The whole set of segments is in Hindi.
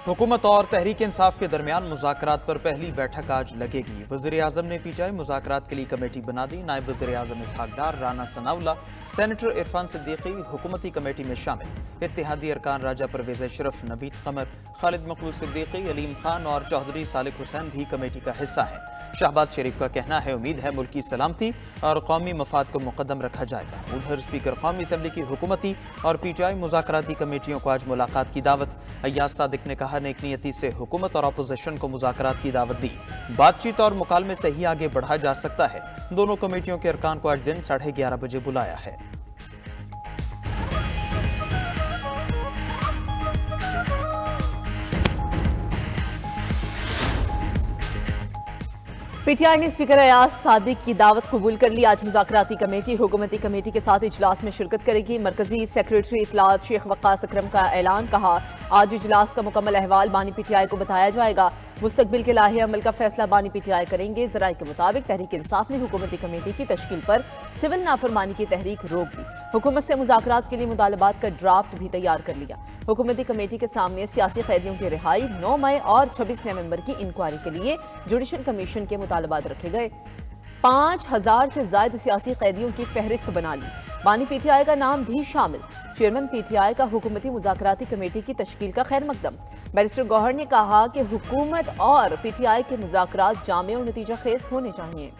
हुकूमत और तहरीक इंसाफ के दरमियान मुज़ाकरात पर पहली बैठक आज लगेगी। वज़ीर-ए-आज़म ने पीटीआई मुज़ाकरात के लिए कमेटी बना दी। नायब वज़ीर-ए-आज़म इसहाक डार, राना सनाउल्लाह, सेनेटर इरफान सिद्दीकी हुकूमती कमेटी में शामिल। इत्तेहादी अरकान राजा परवेज़ अशरफ, नवीद कमर, खालिद मकबूल सिद्दीकी, अलीम खान और चौधरी सालिक हुसैन भी कमेटी का हिस्सा है। शहबाज शरीफ का कहना है, उम्मीद है मुल्क की सलामती और कौमी मफाद को मुकद्दम रखा जाएगा। उधर स्पीकर कौमी असम्बली की हुकूमती और पीटीआई मुज़ाकराती कमेटियों को आज मुलाकात की दावत। अय्याज सादिक ने कहा, नेक नियति से हुकूमत और अपोजिशन को मुज़ाकरात की दावत दी। बातचीत और मुकालमे से ही आगे बढ़ा जा सकता है। दोनों कमेटियों के अरकान को आज दिन 11:30 बजे बुलाया है। पीटीआई ने स्पीकर अयाज सादिक की दावत कबूल कर ली। आज मुज़ाकराती कमेटी हुकूमती कमेटी के साथ इजलास में शिरकत करेगी। मरकजी सेक्रेटरी इत्तलात शेख वक्कास अकरम का ऐलान। कहा, आज इजलास का मुकम्मल अहवाल बानी पीटीआई को बताया जाएगा। मुस्तकबिल के लाहे अमल का फैसला बानी पीटीआई करेंगे। जराये के मुताबिक तहरीक इंसाफ ने हुकूमती कमेटी की तश्कील पर सिविल नाफरमानी की तहरीक रोक दी। हुकूमत से मुज़ाकरात के लिए मुतालबात का ड्राफ्ट भी तैयार कर लिया। हुकूमती कमेटी के सामने सियासी कैदियों की रिहाई, 9 मई और 26 नवंबर की इंक्वायरी के लिए जुडिशल कमीशन के मुतालबात रखे गए। 5000 से ज्यादा सियासी कैदियों की फहरिस्त बना ली। बानी पीटीआई का नाम भी शामिल। चेयरमैन पीटीआई का हुकूमती मुज़ाकराती कमेटी की तश्कील का खैर मकदम। बैरिस्टर गौहर ने कहा कि हुकूमत और पीटीआई के मुज़ाकरात जामे और नतीजा खेज होने चाहिए।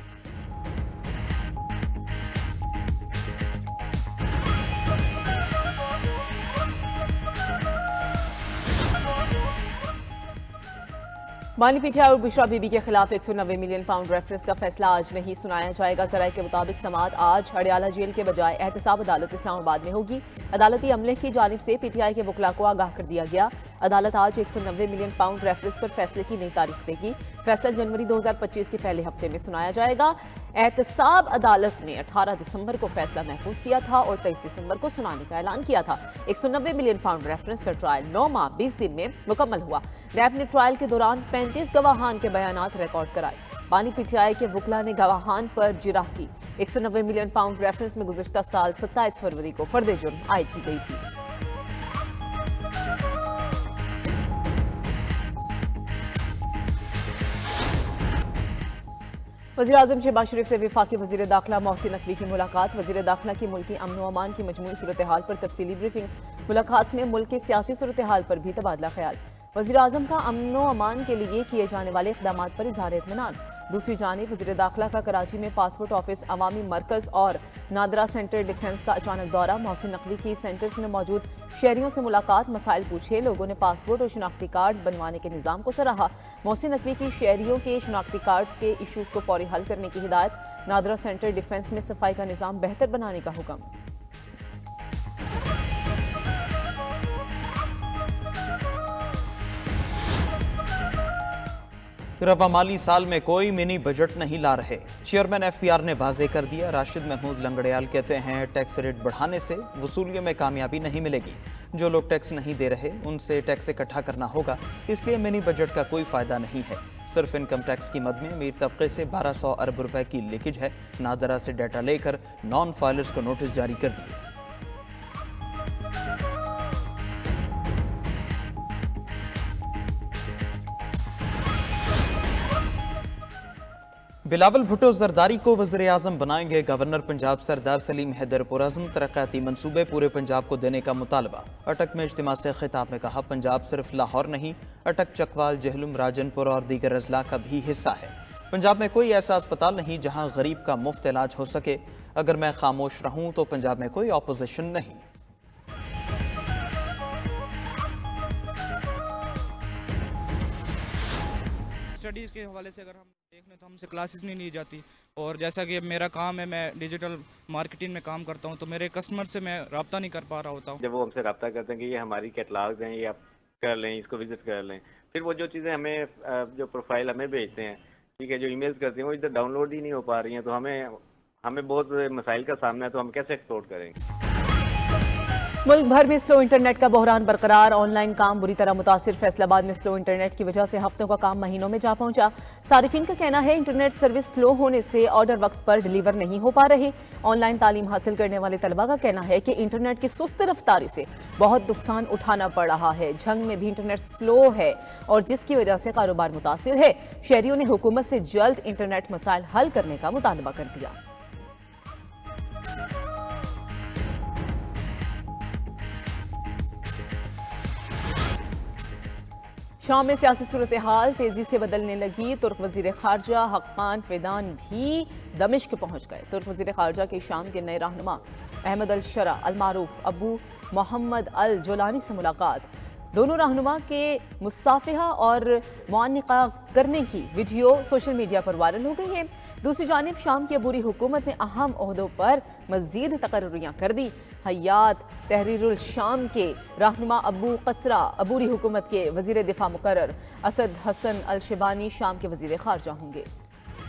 बानी पीटीआई और बुशरा बीबी के खिलाफ 190 मिलियन पाउंड रेफरेंस का फैसला आज नहीं सुनाया जाएगा। जराये के मुताबिक समाअत आज हड़ियाला जेल के बजाय एहतसाब अदालत इस्लामाबाद में होगी। अदालती अमले की जानिब से पीटीआई के वकला को आगाह कर दिया गया। अदालत आज 190 मिलियन पाउंड रेफरेंस पर फैसले की नई तारीख देगी। फैसला जनवरी 2025 के पहले हफ्ते में सुनाया जाएगा। एहतसाब अदालत ने 18 दिसंबर को फैसला महफूज किया था और 23 दिसंबर को सुनाने का ऐलान किया था। 190 मिलियन पाउंड रेफरेंस का ट्रायल 9 माह 20 दिन में मुकम्मल हुआ। नैब ने ट्रायल के दौरान 35 गवाहान के बयानात रिकॉर्ड कराए। बानी पीटीआई के वकला ने गवाहान पर जिरह की। 190 मिलियन पाउंड रेफरेंस में गुज़िश्ता साल 27 फरवरी को फर्द जुर्म आयद की गई थी। वज़ीर आज़म शहबाज शरीफ से वफाकी वज़ीर दाखिला मोहसिन नकवी की मुलाकात। वज़ीर दाखिला की मुल्की अमन व अमान की मजमूई सूरत हाल पर तफसीली ब्रीफिंग। मुलाकात में मुल्क की सियासी सूरत हाल पर भी तबादला ख्याल। वज़ीर आज़म का अमन व अमान के लिए किए जाने वाले इक़दामात पर इज़हार इत्मीनान। दूसरी जानिब वज़ीर दाखिला का कराची में पासपोर्ट ऑफिस, अवामी मरकज़ और नादरा सेंटर डिफेंस का अचानक दौरा। मोहसिन नकवी की सेंटर्स में मौजूद शहरियों से मुलाकात, मसाइल पूछे। लोगों ने पासपोर्ट और शनाख्ती कार्ड्स बनवाने के निज़ाम को सराहा। मोहसिन नकवी की शहरियों के शनाख्ती कार्ड्स के इशूज़ को फौरी हल करने की हिदायत। नादरा सेंटर डिफेंस में सफाई का निज़ाम बेहतर बनाने का हुक्म। रवा माली साल में कोई मिनी बजट नहीं ला रहे। चेयरमैन एफपीआर ने वाज़ेह कर दिया। राशिद महमूद लंगड़ियाल कहते हैं, टैक्स रेट बढ़ाने से वसूलियों में कामयाबी नहीं मिलेगी। जो लोग टैक्स नहीं दे रहे उनसे टैक्स इकट्ठा करना होगा, इसलिए मिनी बजट का कोई फायदा नहीं है। सिर्फ इनकम टैक्स की मद में अमीर तबके से 1200 अरब रुपए की लीकेज है। नादरा से डाटा लेकर नॉन फाइलर्स को नोटिस जारी कर दिए। बिलावल भुट्टो जरदारी को वज़ीर-ए-आज़म बनाएंगे। गवर्नर पंजाब सरदार सलीम हैदर पुरअज़्म तरक्याती मंसूबे पूरे पंजाब को देने का मुतालबा। अटक में इज्तिमा से खिताब में कहा, पंजाब सिर्फ लाहौर नहीं, अटक, चकवाल, जहलुम, राजनपुर और दीगर अजला का भी हिस्सा है। पंजाब में कोई ऐसा अस्पताल नहीं जहाँ गरीब का मुफ्त इलाज हो सके। अगर मैं खामोश रहूँ तो पंजाब में कोई अपोजिशन नहीं। स्टडीज़ के हवाले से अगर हम देख लें तो हमसे क्लासेस नहीं ली जाती। और जैसा कि मेरा काम है, मैं डिजिटल मार्केटिंग में काम करता हूं, तो मेरे कस्टमर से मैं रब्ता नहीं कर पा रहा होता हूं। जब वो हमसे रब्ता करते हैं कि ये हमारी कैटलॉग्स हैं, ये आप कर लें, इसको विजिट कर लें, फिर वो जो चीज़ें हमें जो प्रोफाइल हमें भेजते हैं, ठीक है, जो ईमेल्स करते हैं, वो इधर डाउनलोड ही नहीं हो पा रही हैं, तो हमें बहुत मसाइल का सामना है, तो हम कैसे एक्सपोर्ट करेंगे। मुल्क भर में स्लो इंटरनेट का बहरान बरकरार, ऑनलाइन काम बुरी तरह मुतासिर। फैसलाबाद में स्लो इंटरनेट की वजह से हफ्तों का काम महीनों में जा पहुंचा। सारिफिन का कहना है इंटरनेट सर्विस स्लो होने से ऑर्डर वक्त पर डिलीवर नहीं हो पा रहे। ऑनलाइन तालीम हासिल करने वाले तलबा का कहना है कि इंटरनेट की सुस्त रफ्तारी से बहुत नुकसान उठाना पड़ रहा है। झंग में भी इंटरनेट स्लो है और जिसकी वजह से कारोबार मुतासिर है। शहरियों ने हुकूमत से जल्द इंटरनेट मसाइल हल करने का मुतालबा कर दिया। शाम में सियासी सूरत हाल तेजी से बदलने लगी। तुर्क वजीर खारजा हक्कान फिदान भी दमिश्क पहुंच गए। तुर्क वजीर खारजा के शाम के नए रहनुमा अहमद अल शरा अल मारूफ अबू मोहम्मद अल जोलानी से मुलाकात। दोनों रहनुमा के मुसाफिहा और मुआनिका करने की वीडियो सोशल मीडिया पर वायरल हो गई है। दूसरी जानिब शाम की अबूरी हुकूमत ने अहम ओहदों पर मजीद तकर्रियां कर दी। हयात तहरीरुल शाम के रहनुमा अबू कसरा अबूरी हुकूमत के वजीर दिफा मुकर्रर। असद हसन अल शिबानी शाम के वजीर खारजा होंगे।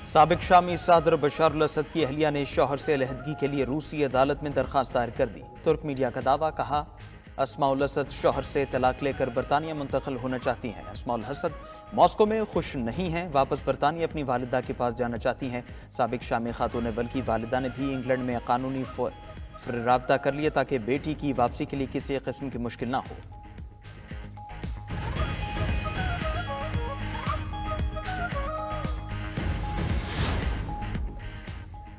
साबिक शामी सदर बशर अल असद की अहलिया ने शौहर से अलहदगी के लिए रूसी अदालत में दरख्वास्त दायर कर दी। तुर्क मीडिया का दावा, कहा अस्माउल असद शौहर से तलाक लेकर बरतानिया मुंतकिल होना चाहती हैं। अस्माउल असद मॉस्को में खुश नहीं हैं, वापस बरतानिया अपनी वालिदा के पास जाना चाहती हैं। साबिक शामी खातून बल्कि वालिदा ने भी इंग्लैंड में कानूनी राब्ता कर लिया ताकि बेटी की वापसी के लिए किसी किस्म की मुश्किल ना हो।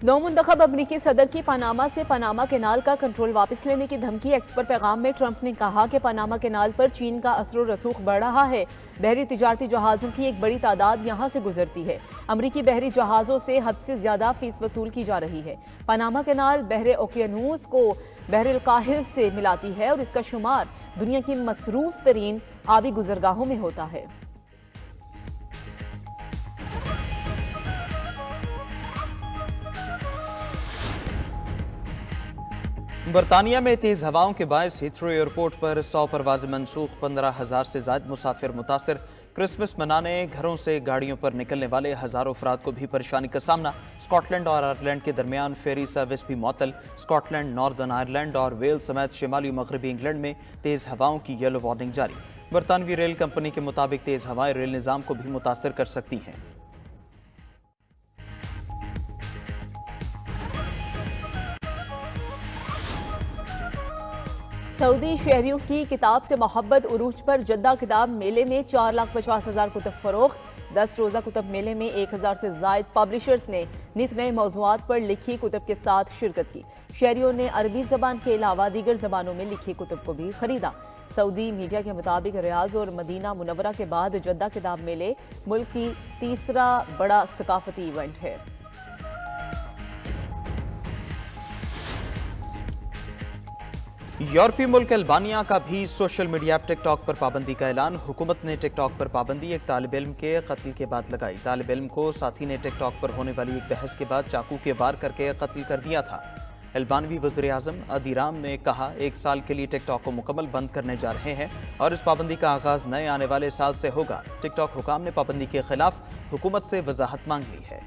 नौमुंतखब अमरीकी सदर की पनामा से पनामा कैनाल का कंट्रोल वापस लेने की धमकी। एक्स पर पैगाम में ट्रंप ने कहा कि पनामा कैनाल पर चीन का असर रसूख बढ़ रहा है। बहरी तिजारती जहाज़ों की एक बड़ी तादाद यहाँ से गुजरती है। अमरीकी बहरी जहाज़ों से हद से ज़्यादा फीस वसूल की जा रही है। पनामा कैनाल बहरे ओकियानूस को बहरुल काहिल से मिलाती है और इसका शुमार दुनिया की मसरूफ तरीन आबी गुजरगाहों में होता है। बरतानिया में तेज हवाओं के बायस हीथ्रो एयरपोर्ट पर 100 परवाज़ें मनसूख, 15,000 से ज़ायद मुसाफिर मुतासर। क्रिसमस मनाने घरों से गाड़ियों पर निकलने वाले हज़ारों अफराद को भी परेशानी का सामना। स्कॉटलैंड और आयरलैंड के दरमियान फेरी सर्विस भी मुअत्तल। स्कॉटलैंड, नॉर्दर्न आयरलैंड और वेल्स समेत शिमाली मगरबी इंग्लैंड में तेज़ हवाओं की येलो वार्निंग जारी। बरतानवी रेल कंपनी के मुताबिक तेज़ हवाएं रेल निज़ाम को भी मुतासर कर सकती हैं। सऊदी शहरियों की किताब से मोहब्बत उरूज पर जद्दा किताब मेले में 4,50,000 कुतुब फरोख्त। 10 रोज़ा कुतुब मेले में 1,000 से ज़ायद पब्लिशर्स ने नित नए मौज़ूआत पर लिखी कुतुब के साथ शिरकत की। शहरियों ने अरबी ज़बान के अलावा दीगर ज़बानों में लिखी कुतुब को भी खरीदा। सऊदी मीडिया के मुताबिक रियाज और मदीना मुनव्वरा के बाद जद्दा किताब मेले मुल्क की तीसरा बड़ा सकाफती इवेंट है। यूरोपीय मुल्क अल्बानिया का भी सोशल मीडिया ऐप टिकटॉक पर पाबंदी का ऐलान। हुकूमत ने टिकटॉक पर पाबंदी एक तालिब इल्म के कत्ल के बाद लगाई। तालिब इल्म को साथी ने टिकटॉक पर होने वाली एक बहस के बाद चाकू के वार करके कत्ल कर दिया था। अल्बानवी वज़ीर आज़म अदीराम ने कहा, 1 साल के लिए टिकटॉक को मुकम्मल बंद करने जा रहे हैं और इस पाबंदी का आगाज़ नए आने वाले साल से होगा। टिकटॉक हुकाम ने पाबंदी के खिलाफ हुकूमत से वजाहत मांग ली है।